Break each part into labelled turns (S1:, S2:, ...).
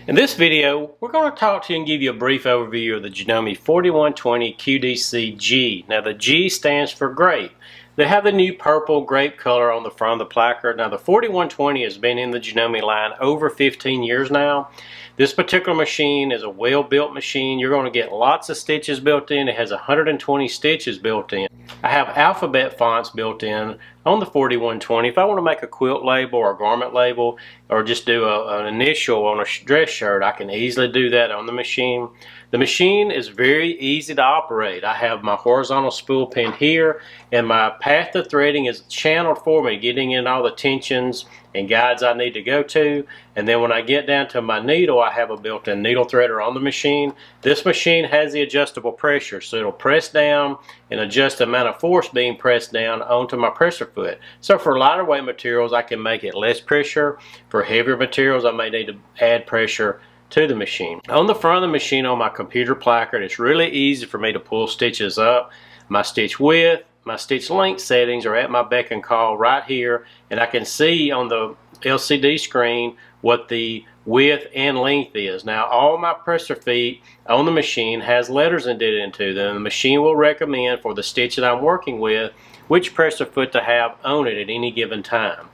S1: In this video, we're going to talk to you and give you a brief overview of the Janome 4120 QDC-G. Now the G stands for grape. They have the new purple grape color on the front of the placard. Now the 4120 has been in the Janome line over 15 years now. This particular machine is a well-built machine. You're going to get lots of stitches built in. It has 120 stitches built in. I have alphabet fonts built in on the 4120. If I want to make a quilt label or a garment label or just do an initial on a dress shirt, I can easily do that on the machine. The machine is very easy to operate. I have my horizontal spool pin here, and my path to threading is channeled for me, getting in all the tensions and guides I need to go to. And then when I get down to my needle, I have a built-in needle threader on the machine. This machine has the adjustable pressure, so it'll press down and adjust the amount of force being pressed down onto my presser foot. So for lighter weight materials, I can make it less pressure. For heavier materials, I may need to add pressure to the machine. On the front of the machine on my computer placard, it's really easy for me to pull stitches up. My stitch width, my stitch length settings are at my beck and call right here, and I can see on the LCD screen what the width and length is. Now all my presser feet on the machine has letters indented into them. The machine will recommend for the stitch that I'm working with which presser foot to have on it at any given time.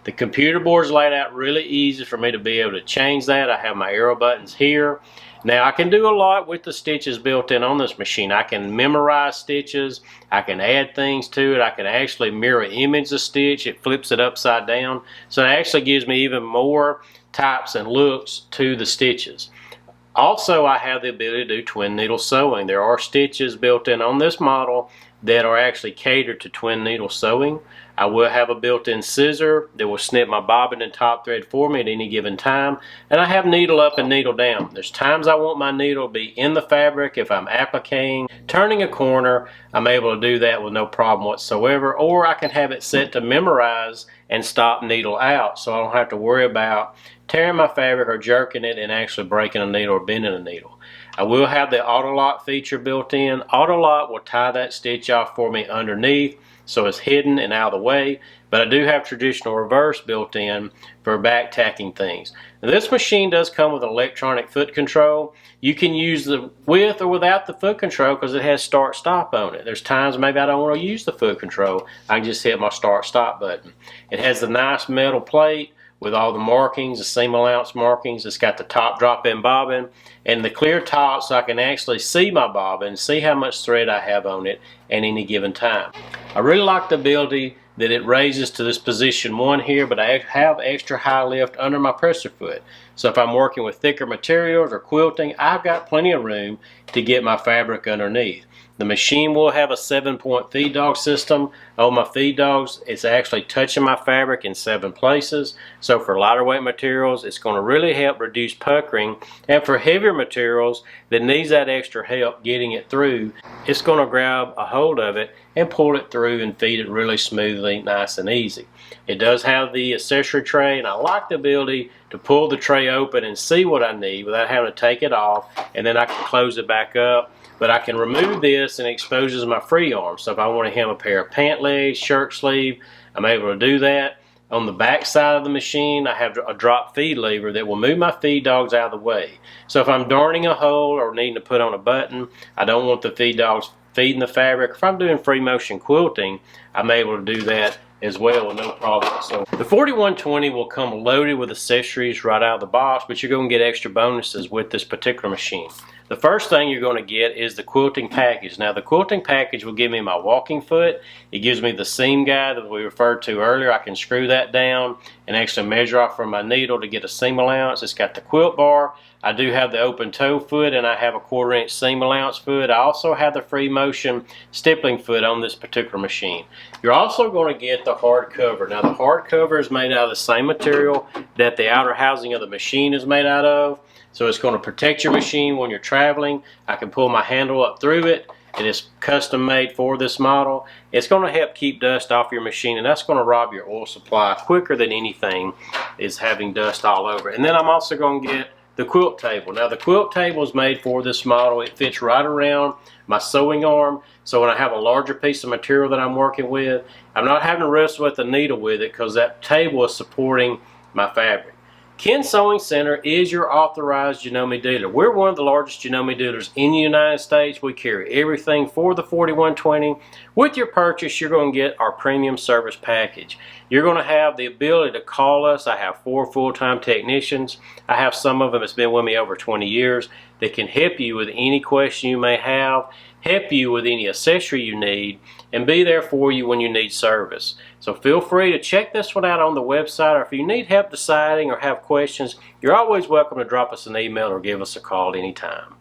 S1: The computer board is laid out really easy for me to be able to change that. I have my arrow buttons here. Now I can do a lot with the stitches built in on this machine. I can memorize stitches, I can add things to it, I can actually mirror image the stitch, it flips it upside down. So it actually gives me even more types and looks to the stitches. Also, I have the ability to do twin needle sewing. There are stitches built in on this model that are actually catered to twin needle sewing. I will have a built-in scissor that will snip my bobbin and top thread for me at any given time. And I have needle up and needle down. There's times I want my needle to be in the fabric. If I'm appliquing, turning a corner, I'm able to do that with no problem whatsoever. Or I can have it set to memorize and stop needle out, so I don't have to worry about tearing my fabric or jerking it and actually breaking a needle or bending a needle. I will have the auto lock feature built in. Auto lock will tie that stitch off for me underneath, so it's hidden and out of the way. But I do have traditional reverse built in for back tacking things. Now this machine does come with an electronic foot control. You can use the with or without the foot control because it has start stop on it. There's times maybe I don't want to use the foot control. I can just hit my start stop button. It has the nice metal plate with all the markings, the seam allowance markings. It's got the top drop-in bobbin and the clear top, so I can actually see my bobbin, see how much thread I have on it at any given time. I really like the ability that it raises to this position 1 here, but I have extra high lift under my presser foot. So if I'm working with thicker materials or quilting, I've got plenty of room to get my fabric underneath. The machine will have a 7-point feed dog system. On my feed dogs, it's actually touching my fabric in 7 places. So for lighter weight materials, it's going to really help reduce puckering. And for heavier materials that needs that extra help getting it through, it's going to grab a hold of it and pull it through and feed it really smoothly, nice and easy. It does have the accessory tray, and I like the ability to pull the tray open and see what I need without having to take it off, and then I can close it back up. But I can remove this and it exposes my free arm. So if I want to hem a pair of pant legs, shirt sleeve, I'm able to do that. On the back side of the machine, I have a drop feed lever that will move my feed dogs out of the way. So if I'm darning a hole or needing to put on a button, I don't want the feed dogs feeding the fabric. If I'm doing free motion quilting, I'm able to do that as well with no problem. So the 4120 will come loaded with accessories right out of the box, but you're going to get extra bonuses with this particular machine. The first thing you're going to get is the quilting package. Now the quilting package will give me my walking foot. It gives me the seam guide that we referred to earlier. I can screw that down and actually measure off from my needle to get a seam allowance. It's got the quilt bar. I do have the open toe foot, and I have a 1/4 inch seam allowance foot. I also have the free motion stippling foot on this particular machine. You're also going to get the hard cover. Now the hard cover is made out of the same material that the outer housing of the machine is made out of. So it's going to protect your machine when you're traveling. I can pull my handle up through it. It is custom made for this model. It's going to help keep dust off your machine, and that's going to rob your oil supply quicker than anything is having dust all over. And then I'm also going to get the quilt table. Now the quilt table is made for this model. It fits right around my sewing arm. So when I have a larger piece of material that I'm working with, I'm not having to wrestle with the needle with it because that table is supporting my fabric. Ken Sewing Center is your authorized Janome dealer. We're one of the largest Janome dealers in the United States. We carry everything for the 4120. With your purchase, you're going to get our premium service package. You're going to have the ability to call us. I have 4 full-time technicians. I have some of them that's been with me over 20 years that can help you with any question you may have, help you with any accessory you need, and be there for you when you need service. So feel free to check this one out on the website, or if you need help deciding or have questions, you're always welcome to drop us an email or give us a call anytime.